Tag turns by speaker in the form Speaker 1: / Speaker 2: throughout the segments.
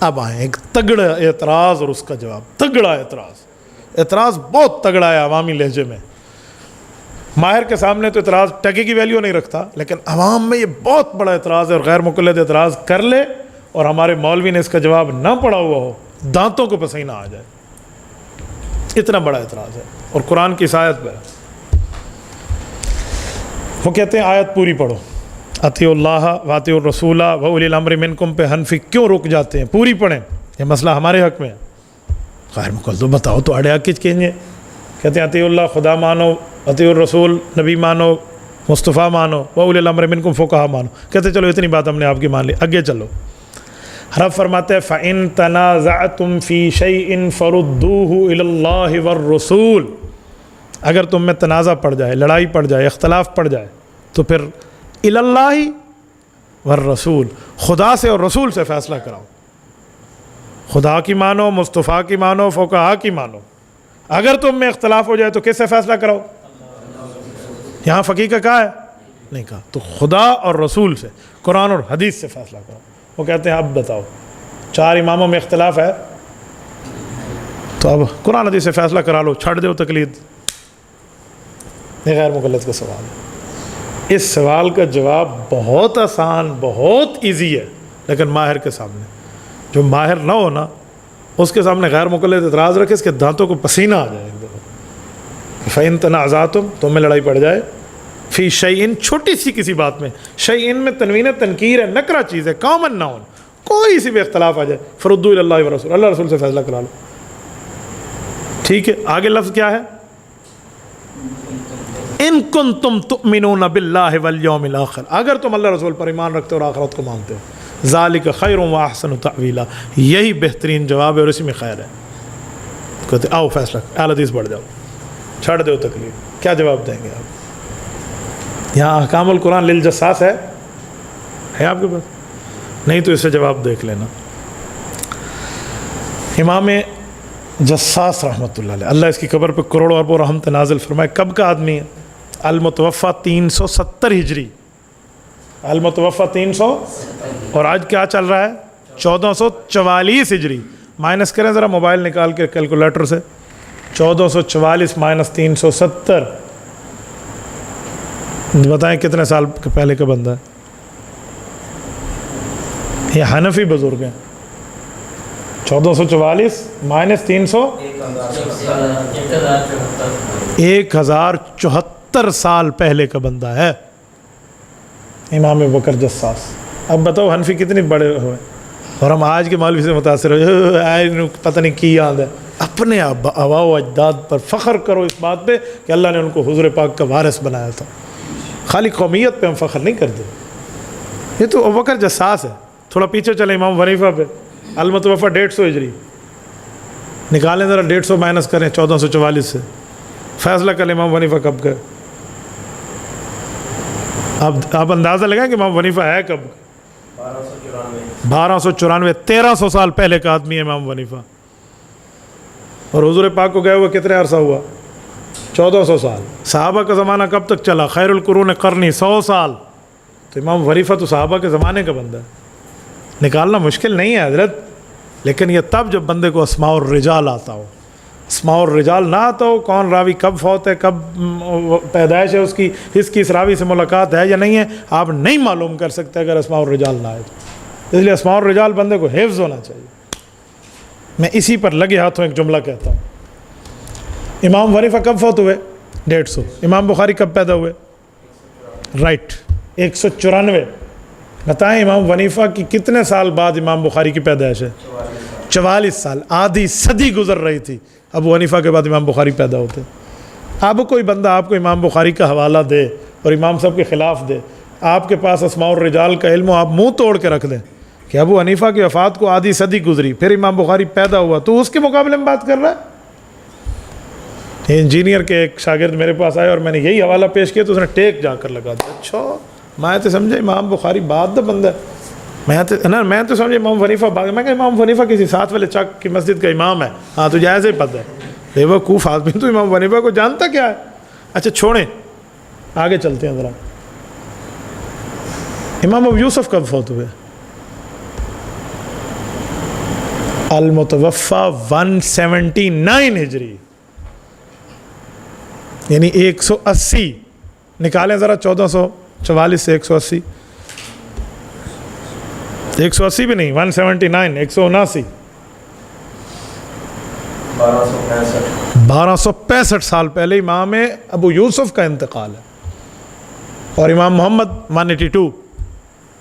Speaker 1: اب آئیں ایک تگڑا اعتراض اور اس کا جواب. تگڑا اعتراض بہت تگڑا ہے عوامی لہجے میں. ماہر کے سامنے تو اعتراض ٹکے کی ویلیو نہیں رکھتا, لیکن عوام میں یہ بہت بڑا اعتراض ہے, اور غیر مقلد اعتراض کر لے اور ہمارے مولوی نے اس کا جواب نہ پڑھا ہوا ہو, دانتوں کو پسینہ آ جائے. اتنا بڑا اعتراض ہے, اور قرآن کی اس آیت پہ وہ کہتے ہیں آیت پوری پڑھو, اطیعوا اللہ واطیعوا الرسول واولی الامر منکم پہ حنفی کیوں رک جاتے ہیں؟ پوری پڑھیں, یہ مسئلہ ہمارے حق میں ہے. غیر مقلد تو بتاؤ تو اڑے حق کچھ کہیں. کہتے ہیں اطیعوا اللہ خدا مانو, اطیعوا الرسول نبی مانو, مصطفیٰ مانو, واولی الامر منکم فقہا مانو. کہتے چلو اتنی بات ہم نے آپ کی مان لی, آگے چلو. رب فرماتے ہیں فَإِن تَنَازَعْتُمْ فِي شَيْءٍ فَرُدُّوهُ إِلَى اللَّهِ وَالرَّسُولِ, اگر تم میں تنازع پڑ جائے, لڑائی پڑ جائے, اختلاف پڑ جائے, تو پھر إِلَى اللَّهِ وَالرَّسُولِ, خدا سے اور رسول سے فیصلہ کراؤ. خدا کی مانو, مصطفیٰ کی مانو, فقہا کی مانو. اگر تم میں اختلاف ہو جائے تو کس سے فیصلہ کراؤ؟ یہاں فقیہ کا کہا ہے نہیں کہا, تو خدا اور رسول سے, قرآن اور حدیث سے فیصلہ کرو. وہ کہتے ہیں اب بتاؤ 4 اماموں میں اختلاف ہے, تو اب قرآن حدیث سے فیصلہ کرا لو, چھڑ دو تقلید. یہ غیر مقلد کا سوال ہے. اس سوال کا جواب بہت آسان, بہت ایزی ہے, لیکن ماہر کے سامنے, جو ماہر نہ ہو نا, اس کے سامنے غیر مقلد اعتراض رکھے, اس کے دانتوں کو پسینہ آ جائے. فَإِن تَنَازَعْتُمْ, تم میں لڑائی پڑ جائے, فی شیئن, چھوٹی سی کسی بات میں, شیئن میں تنوین تنکیر ہے, نکرہ چیز ہے, کامن ناؤن, کوئی سی بھی اختلاف آ جائے, فردو الی اللہ و رسول, اللہ رسول سے فیصلہ کرا لو. ٹھیک ہے, آگے لفظ کیا ہے؟ ان کنتم تؤمنون باللہ والیوم الآخر, اگر تم اللہ رسول پر ایمان رکھتے اور آخرت کو مانتے ہو. ذالک خیر و احسن تأویلا, یہی بہترین جواب ہے اور اسی میں خیر ہے. کہتے آؤ فیصلہ, اہل حدیث بڑھ جاؤ, چھڑ دو تکلیف. کیا جواب دیں گے آپ؟ یہاں احکام القرآن للجساس ہے آپ کے پاس؟ نہیں تو اس سے جواب دیکھ لینا. امام جساس رحمۃ اللہ علیہ, اللہ اس کی قبر پہ کروڑوں اربوں رحمت نازل فرمائے. کب کا آدمی ہے؟ المتوفیٰ 370 ہجری, المتوفیٰ 300, اور آج کیا چل رہا ہے؟ 1444 ہجری. مائنس کریں ذرا موبائل نکال کے کیلکولیٹر سے, 1444 مائنس 370, بتائیں کتنے سال پہلے کا بندہ ہے؟ یہ حنفی بزرگ ہیں. 1444 مائنس 300, 1074 سال پہلے کا بندہ ہے امام بکر جساس. اب بتاؤ حنفی کتنی بڑے ہوئے, اور ہم آج کے مولوی سے متاثر ہوئے, پتہ نہیں کی یاد ہے. اپنے آباء و اجداد پر فخر کرو اس بات پہ کہ اللہ نے ان کو حضور پاک کا وارث بنایا تھا. خالی قومیت پہ ہم فخر نہیں کرتے. یہ تو ابوبکر جساس ہے. تھوڑا پیچھے چلیں امام حنیفہ پہ, المتوفیٰ 150 ہجری, نکالیں ذرا 150 مائنس کریں 1444 سے, فیصلہ کر لیں امام حنیفہ کب گئے. اب آپ اندازہ لگائیں کہ امام حنیفہ ہے کب؟ 1294, 1300 سال پہلے کا آدمی ہے امام حنیفہ. اور حضور پاک کو گئے ہوئے کتنے عرصہ ہوا؟ 1400 سال. صحابہ کا زمانہ کب تک چلا؟ خیر القرون قرنی, 100 سال. تو امام حنیفہ تو صحابہ کے زمانے کا بندہ ہے. نکالنا مشکل نہیں ہے حضرت, لیکن یہ تب جب بندے کو اسماء الرجال آتا ہو. اسماء الرجال نہ آتا ہو, کون راوی کب فوت ہے, کب پیدائش ہے اس کی, اس راوی سے ملاقات ہے یا نہیں ہے, آپ نہیں معلوم کر سکتے اگر اسماء الرجال نہ آئے. اس لیے اسماء الرجال بندے کو حفظ ہونا چاہیے. میں اسی پر لگے ہاتھوں ایک جملہ کہتا ہوں. امام حنیفہ کب فوت ہوئے؟ 150. امام بخاری کب پیدا ہوئے؟ رائٹ, 194. بتائیں امام حنیفہ کی کتنے سال بعد امام بخاری کی پیدائش ہے؟ 44 سال. آدھی صدی گزر رہی تھی ابو حنیفہ کے بعد امام بخاری پیدا ہوتے. اب کوئی بندہ آپ کو امام بخاری کا حوالہ دے اور امام صاحب کے خلاف دے, آپ کے پاس اسماء الرجال کا علم ہو, آپ منہ توڑ کے رکھ دیں کہ ابو حنیفہ کی وفات کو آدھی صدی گزری, پھر امام بخاری پیدا ہوا, تو اس کے مقابلے میں بات کر رہا ہے. انجینئر کے ایک شاگرد میرے پاس آئے اور میں نے یہی حوالہ پیش کیا تو اس نے ٹیک جا کر لگا دیا. اچھا, میں تو سمجھے امام بخاری بعد دا بندہ ہے, میں تو سمجھے امام حنیفہ بعد. میں کہا امام حنیفہ کسی ساتھ والے چک کی مسجد کا امام ہے. ہاں تو جائز ہی پتہ ہے, بے وقوف آدمی تو امام حنیفہ کو جانتا کیا ہے. اچھا چھوڑیں, آگے چلتے ہیں ذرا. امام ابو یوسف کب فوت ہوئے؟ المتوفا 179 ہجری، یعنی 180 نکالیں ذرا، 1444 سے 180، 180 بھی نہیں، 179، 179، 1265 سال پہلے امام ابو یوسف کا انتقال ہے، اور امام محمد 182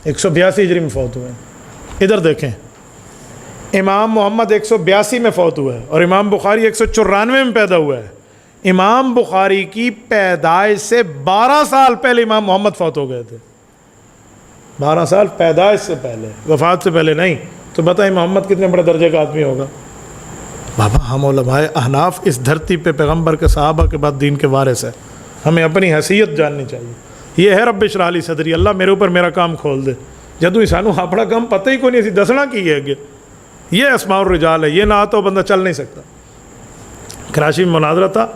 Speaker 1: 182 ہجری میں فوت ہوئے ہیں۔ ادھر دیکھیں، امام محمد 182 میں فوت ہوئے ہیں، اور امام بخاری 194 میں پیدا ہوا ہے۔ امام بخاری کی پیدائش سے 12 سال پہلے امام محمد فوت ہو گئے تھے، 12 سال پیدائش سے پہلے، وفات سے پہلے نہیں۔ تو بتائیں محمد کتنے بڑے درجے کا آدمی ہوگا؟ بابا ہم علماء احناف اس دھرتی پہ پیغمبر کے صحابہ کے بعد دین کے وارث ہیں، ہمیں اپنی حیثیت جاننی چاہیے۔ یہ ہے رب اشرح لی صدری، اللہ میرے اوپر میرا کام کھول دے۔ جدوں سانو اپنا کام پتہ ہی کوئی نہیں، اسی دسنا کی ہے کہ یہ اسماء الرجال ہے، یہ نہ آتا ہو بندہ چل نہیں سکتا۔ کراچی میں مناظرہ تھا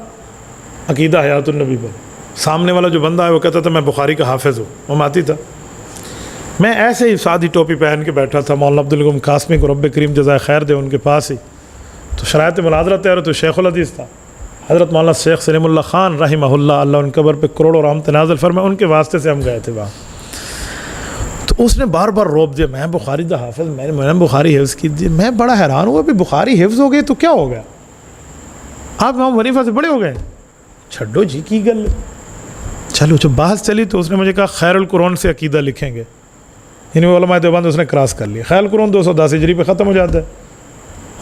Speaker 1: عقیدہ حیات النبی پر، سامنے والا جو بندہ ہے وہ کہتا تھا میں بخاری کا حافظ ہوں، وہ ماتی تھا۔ میں ایسے ہی سادی ٹوپی پہن کے بیٹھا تھا، مولانا عبدالقیوم قاسمی کو رب کریم جزائے خیر دے، ان کے پاس ہی تو شرائط مناظرہ تیار، تو شیخ الحدیث تھا حضرت مولانا شیخ سلیم اللہ خان رحمہ اللہ، اللہ ان قبر پہ کروڑوں رحمت نازل فرمائے، ان کے واسطے سے ہم گئے تھے وہاں۔ تو اس نے بار بار روب دیا، میں بخاری دا حافظ، میں نے بخاری حفظ کی دی۔ میں بڑا حیران ہوا، بھی بخاری حفظ ہو گئی تو کیا ہو گیا؟ آپ امام حنیفہ سے بڑے ہو گئے؟ چھڈو جی کی گل، چلو جب بحث چلی تو اس نے مجھے کہا خیر القرآن سے عقیدہ لکھیں گے، یعنی علماء دیوبند اس نے کراس کر لیا۔ خیر القرآن 210 ہجری پہ ختم ہو جاتا ہے۔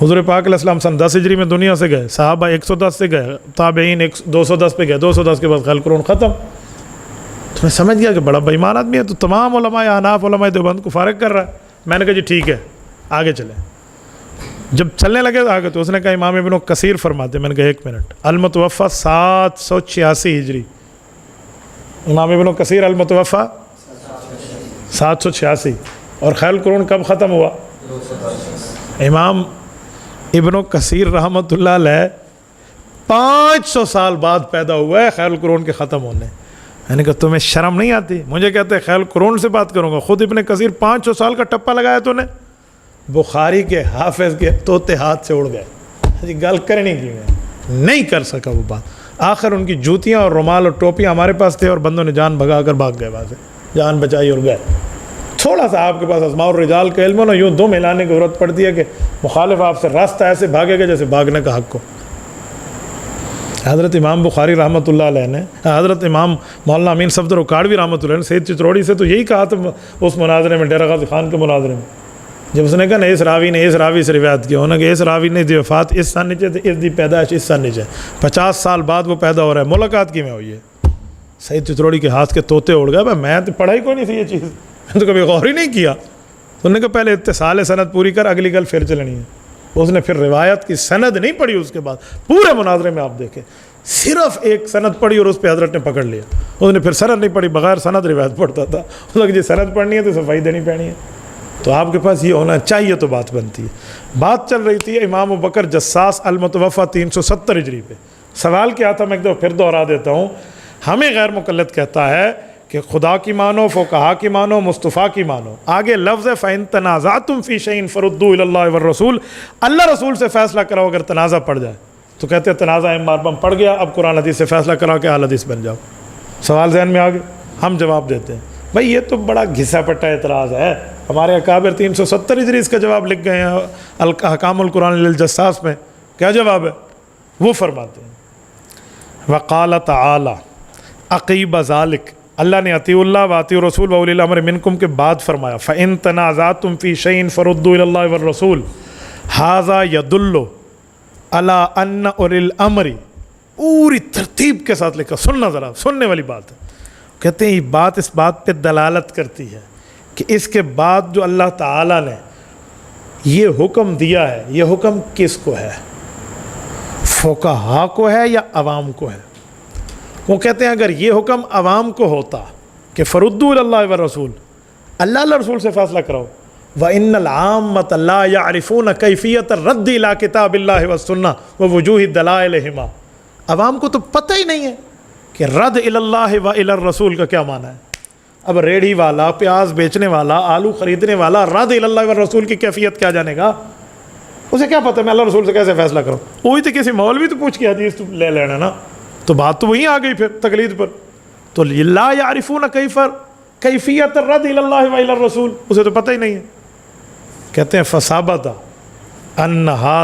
Speaker 1: حضور پاک علیہ السلام سن 10 ہجری میں دنیا سے گئے، صحابہ 110 سے گئے، تابعین 210 پہ گئے، 210 کے بعد خیر القرآن ختم۔ تو میں سمجھ گیا کہ بڑا بے ایمان آدمی ہے، تو تمام علماء احناف علماء دیوبند کو فارغ کر رہا ہے۔ میں نے کہا جی ٹھیک ہے آگے چلیں۔ جب چلنے لگے آگے تو اس نے کہا امام ابن کثیر فرماتے، میں نے کہا ایک منٹ، المتوفا 786 ہجری، امام ابن کثیر المتوفا 786، اور خیر القرآن کب ختم ہوا؟ امام ابن کثیر رحمۃ اللہ علیہ 500 سال بعد پیدا ہوا ہے خیر القرآن کے ختم ہونے۔ میں نے کہا تمہیں شرم نہیں آتی؟ مجھے کہتے ہیں خیر القرآن سے بات کروں گا، خود ابن کثیر 500 سال کا ٹپا لگایا تو نے؟ بخاری کے حافظ کے طوطے ہاتھ سے اڑ گئے، جی گل کرنی کی میں نہیں کر سکا وہ بات۔ آخر ان کی جوتیاں اور رومال اور ٹوپیاں ہمارے پاس تھے، اور بندوں نے جان بھگا کر بھاگ گئے وہاں سے، جان بچائی اور گئے۔ تھوڑا سا آپ کے پاس اسماء الرجال کا علم ہو نا، یوں دم ہلانے کی ضرورت پڑتی ہے کہ مخالف آپ سے راستہ ایسے بھاگے گا جیسے بھاگنے کا حق ہو۔ حضرت امام بخاری رحمۃ اللہ علیہ نے، حضرت امام مولانا امین صفدر اکاڑوی رحمۃ اللہ علیہ نے سید چتروڑی سے تو یہی کہا تھا اس مناظرے میں، ڈیرہ غازی خان کے مناظرے میں، جب اس نے کہا نا اس راوی سے روایت کیا، انہوں نے کہا اس راوی نے دی وفات اس سن نیچے تھے، اس دی پیدائش اس سن نیچے، 50 سال بعد وہ پیدا ہو رہا ہے، ملاقات کی میں ہوئی ہے۔ سید چتروڑی کے ہاتھ کے طوطے اڑ گئے۔ بھائی میں تو پڑھا ہی کوئی نہیں تھی یہ چیز، میں تو کبھی غور ہی نہیں کیا۔ انہوں نے کہا پہلے اتصال سند پوری کر، اگلی گل پھر چلنی ہے۔ اس نے پھر روایت کی سند نہیں پڑھی، اس کے بعد پورے مناظرے میں آپ دیکھیں صرف ایک سند پڑھی اور اس پہ حضرت نے پکڑ لیا۔ اس نے پھر سند نہیں پڑھی، بغیر سند روایت پڑھتا تھا۔ اس نے کہا جی سند پڑھنی ہے تو صفائی دینی پڑنی ہے، تو آپ کے پاس یہ ہونا چاہیے تو بات بنتی ہے۔ بات چل رہی تھی امام ابوبکر جساس المتوفا 370 ہجری پہ۔ سوال کیا تھا، میں ایک دفعہ پھر دوہرا دیتا ہوں۔ ہمیں غیر مقلد کہتا ہے کہ خدا کی مانو، فقہا کی مانو، مصطفیٰ کی مانو۔ آگے لفظ ہے فَإِن تَنَازَعْتُمْ فِي شَيْءٍ فَرُدُّوهُ إِلَى اللَّهِ وَالرَّسُولِ، اللہ رسول سے فیصلہ کراؤ اگر تنازع پڑ جائے تو کہتے ہیں تنازع امام پڑ گیا، اب قرآن حدیث سے فیصلہ کراؤ کہ اہل حدیث بن جاؤ۔ سوال ذہن میں آ گیا، ہم جواب دیتے ہیں بھائی یہ تو بڑا گھسا پٹا اعتراض ہے، ہمارے اکابر 370 ہجری اس کا جواب لکھ گئے ہیں احکام القرآن للجساس میں۔ کیا جواب ہے؟ وہ فرماتے ہیں وقال تعالی عقیب ذالک، اللہ نے اطیعوا اللہ واطیعوا الرسول واولی الامر منکم کے بعد فرمایا فَإِن تَنَازَعْتُمْ فِي شَيْءٍ فَرُدُّوهُ إِلَى اللَّهِ وَالرَّسُولِ هَذَا يَدُلُّ عَلَىٰ أَنَّ أُولِي الْأَمْرِ، پوری ترتیب کے ساتھ لکھا، سننا ذرا، سننے والی بات ہے۔ کہتے ہیں یہ بات اس بات پہ دلالت کرتی ہے کہ اس کے بعد جو اللہ تعالیٰ نے یہ حکم دیا ہے، یہ حکم کس کو ہے؟ فقہا کو ہے یا عوام کو ہے؟ وہ کہتے ہیں اگر یہ حکم عوام کو ہوتا کہ فردوا الی اللہ والرسول، اللہ رسول سے فیصلہ کراؤ، وَإِنَّ الْعَامَّةَ لَا يَعْرِفُونَ كَيْفِيَّةَ الرَّدِّ إِلَىٰ كِتَابِ اللَّهِ وَالسُّنَّةِ وَوُجُوهِ دَلَائِلِهِمَا، عوام کو تو پتہ ہی نہیں ہے کہ رد الی اللہ و الی الرسول کا کیا معنی ہے۔ اب ریڑھی والا، پیاز بیچنے والا، آلو خریدنے والا رد الی اللہ والرسول کی کیفیت کیا جانے گا؟ اسے کیا پتہ میں اللہ رسول سے کیسے فیصلہ کروں؟ وہی تو کسی مولوی تو پوچھ کے حدیث تو لے لینا نا، تو بات تو وہیں آ گئی پھر تقلید پر. تو لا یعرفون کیفیت الرد الی اللہ و الی الرسول، اسے تو پتہ ہی نہیں ہے. کہتے ہیں فثابت انہا